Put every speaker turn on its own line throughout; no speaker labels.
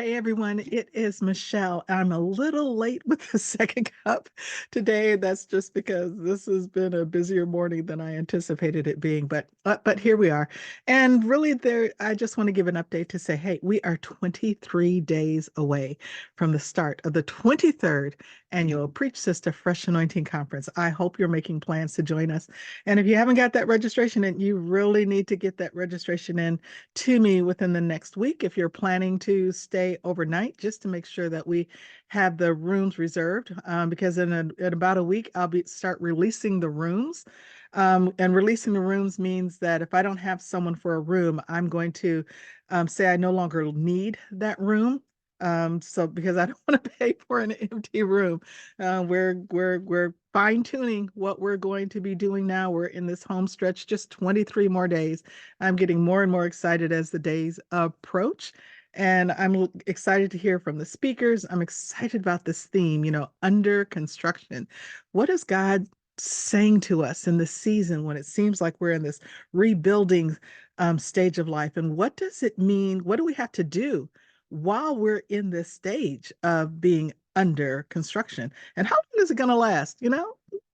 Hey everyone, it is Michelle. I'm a little late with the second cup today. That's just because this has been a busier morning than I anticipated it being, but here we are. And really I just want to give an update to say, hey, we are 23 days away from the start of the 23rd annual Preach Sister Fresh Anointing Conference. I hope you're making plans to join us. And if you haven't got that registration in, you really need to get that registration in to me within the next week if you're planning to stay overnight, just to make sure that we have the rooms reserved. Because in about a week, I'll start releasing the rooms. And releasing the rooms means that if I don't have someone for a room, I'm going to say I no longer need that room. So because I don't want to pay for an empty room, we're fine tuning what we're going to be doing now. We're in this home stretch, just 23 more days. I'm getting more and more excited as the days approach. And I'm excited to hear from the speakers. I'm excited about this theme, under construction. What is God saying to us in this season when it seems like we're in this rebuilding stage of life? And what does it mean? What do we have to do while we're in this stage of being under construction? And how long is it going to last?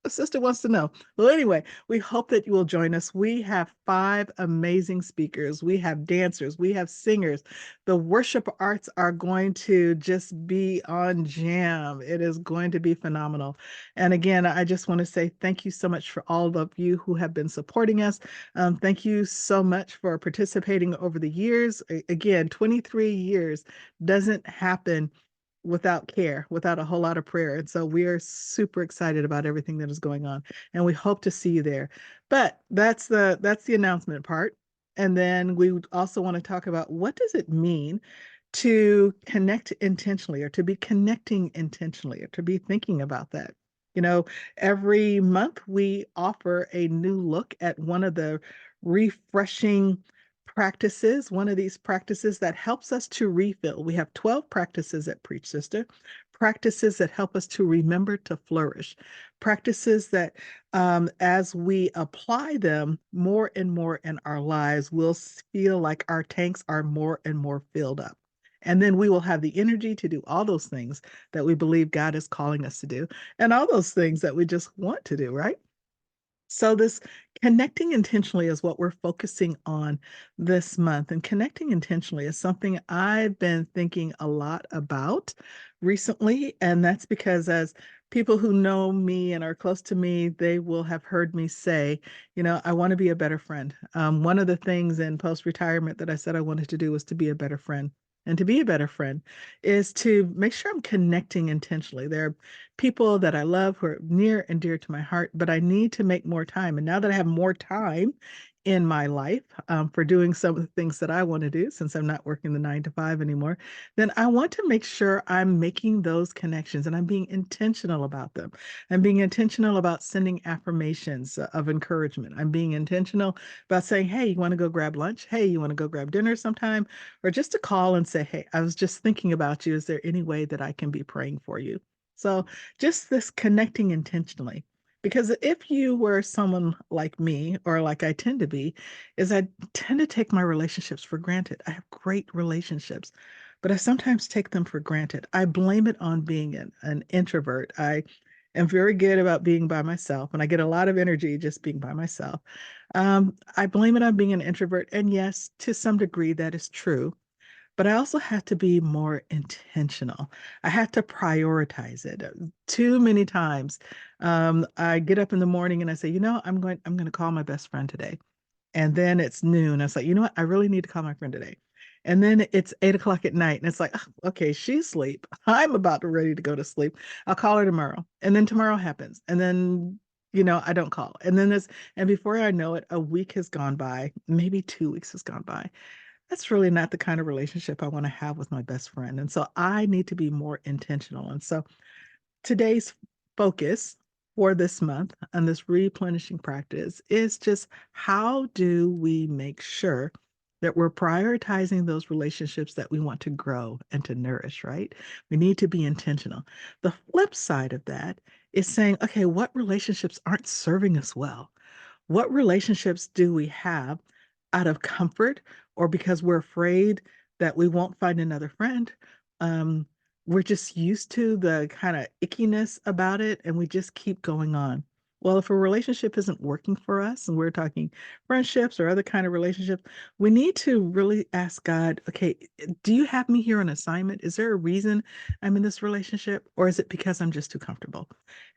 A sister wants to know. Well, anyway, we hope that you will join us. We have 5 amazing speakers. We have dancers. We have singers. The worship arts are going to just be on jam. It is going to be phenomenal. And again, I just want to say thank you so much for all of you who have been supporting us. Thank you so much for participating over the years. Again, 23 years doesn't happen without care, without a whole lot of prayer. And so we are super excited about everything that is going on, and we hope to see you there. But that's the announcement part. And then we also want to talk about, what does it mean to connect intentionally, or to be connecting intentionally, or to be thinking about that. You know, every month we offer a new look at one of the refreshing practices, one of these practices that helps us to refill. We have 12 practices at Preach Sister, practices that help us to remember to flourish, practices that, as we apply them more and more in our lives, we'll feel like our tanks are more and more filled up. And then we will have the energy to do all those things that we believe God is calling us to do, and all those things that we just want to do, right? So, this connecting intentionally is what we're focusing on this month. And connecting intentionally is something I've been thinking a lot about recently. And that's because, as people who know me and are close to me, they will have heard me say, I want to be a better friend. One of the things in post retirement that I said I wanted to do was to be a better friend. And to be a better friend is to make sure I'm connecting intentionally. There are people that I love who are near and dear to my heart, but I need to make more time. And now that I have more time in my life, for doing some of the things that I want to do, since I'm not working the 9 to 5 anymore, then I want to make sure I'm making those connections and I'm being intentional about them. I'm being intentional about sending affirmations of encouragement. I'm being intentional about saying, hey, you want to go grab lunch? Hey, you want to go grab dinner sometime? Or just to call and say, hey, I was just thinking about you. Is there any way that I can be praying for you? So just this connecting intentionally. Because if you were someone like me, or like I tend to be, is I tend to take my relationships for granted. I have great relationships, but I sometimes take them for granted. I blame it on being an introvert. I am very good about being by myself, and I get a lot of energy just being by myself. I blame it on being an introvert. And yes, to some degree, that is true. But I also have to be more intentional. I have to prioritize it. Too many times, I get up in the morning and I say, I'm going to call my best friend today. And then it's noon. I was like, you know what? I really need to call my friend today. And then it's 8 o'clock at night, and it's like, "Oh, okay, she's asleep. I'm about to ready to go to sleep. I'll call her tomorrow." And then tomorrow happens. And then, I don't call. And before I know it, a week has gone by, maybe 2 weeks has gone by. That's really not the kind of relationship I want to have with my best friend. And so I need to be more intentional. And so today's focus for this month on this replenishing practice is just, how do we make sure that we're prioritizing those relationships that we want to grow and to nourish, right? We need to be intentional. The flip side of that is saying, okay, what relationships aren't serving us well? What relationships do we have out of comfort, or because we're afraid that we won't find another friend. Um, we're just used to the kind of ickiness about it, and we just keep going on. Well, if a relationship isn't working for us, and we're talking friendships or other kind of relationships, we need to really ask God, okay, do you have me here on assignment? Is there a reason I'm in this relationship, or is it because I'm just too comfortable?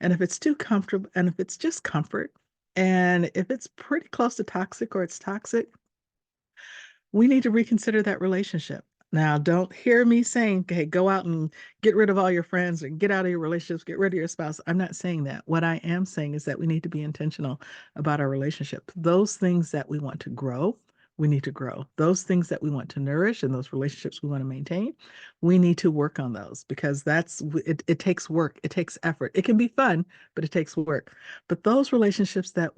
And if it's too comfortable, and if it's just comfort, and if it's pretty close to toxic or it's toxic, we need to reconsider that relationship. Now, don't hear me saying, hey, go out and get rid of all your friends and get out of your relationships, get rid of your spouse. I'm not saying that. What I am saying is that we need to be intentional about our relationship. Those things that we want to grow, we need to grow. Those things that we want to nourish and those relationships we want to maintain, we need to work on those because it takes work, it takes effort. It can be fun, but it takes work. But those relationships that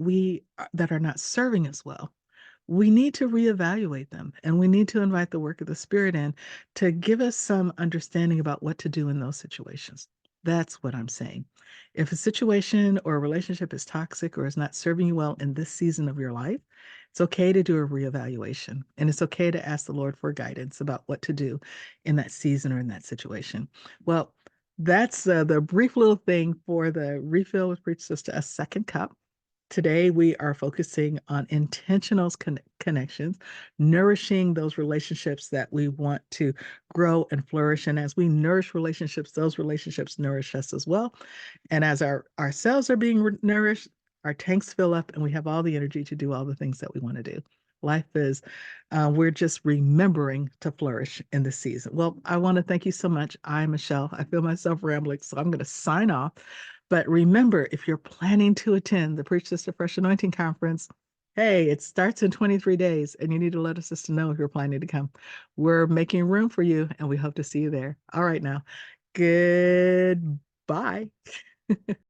are not serving us well, we need to reevaluate them and we need to invite the work of the Spirit in to give us some understanding about what to do in those situations. That's what I'm saying. If a situation or a relationship is toxic or is not serving you well in this season of your life, it's okay to do a reevaluation and it's okay to ask the Lord for guidance about what to do in that season or in that situation. Well, that's the brief little thing for the refill with Preach Sister, a second cup. Today, we are focusing on intentional connections, nourishing those relationships that we want to grow and flourish. And as we nourish relationships, those relationships nourish us as well. And as our cells are being nourished, our tanks fill up and we have all the energy to do all the things that we want to do. Life is, we're just remembering to flourish in this season. Well, I want to thank you so much. I'm Michelle. I feel myself rambling, so I'm going to sign off. But remember, if you're planning to attend the Preach Sister Fresh Anointing Conference, hey, it starts in 23 days, and you need to let us just know if you're planning to come. We're making room for you, and we hope to see you there. All right, now, goodbye.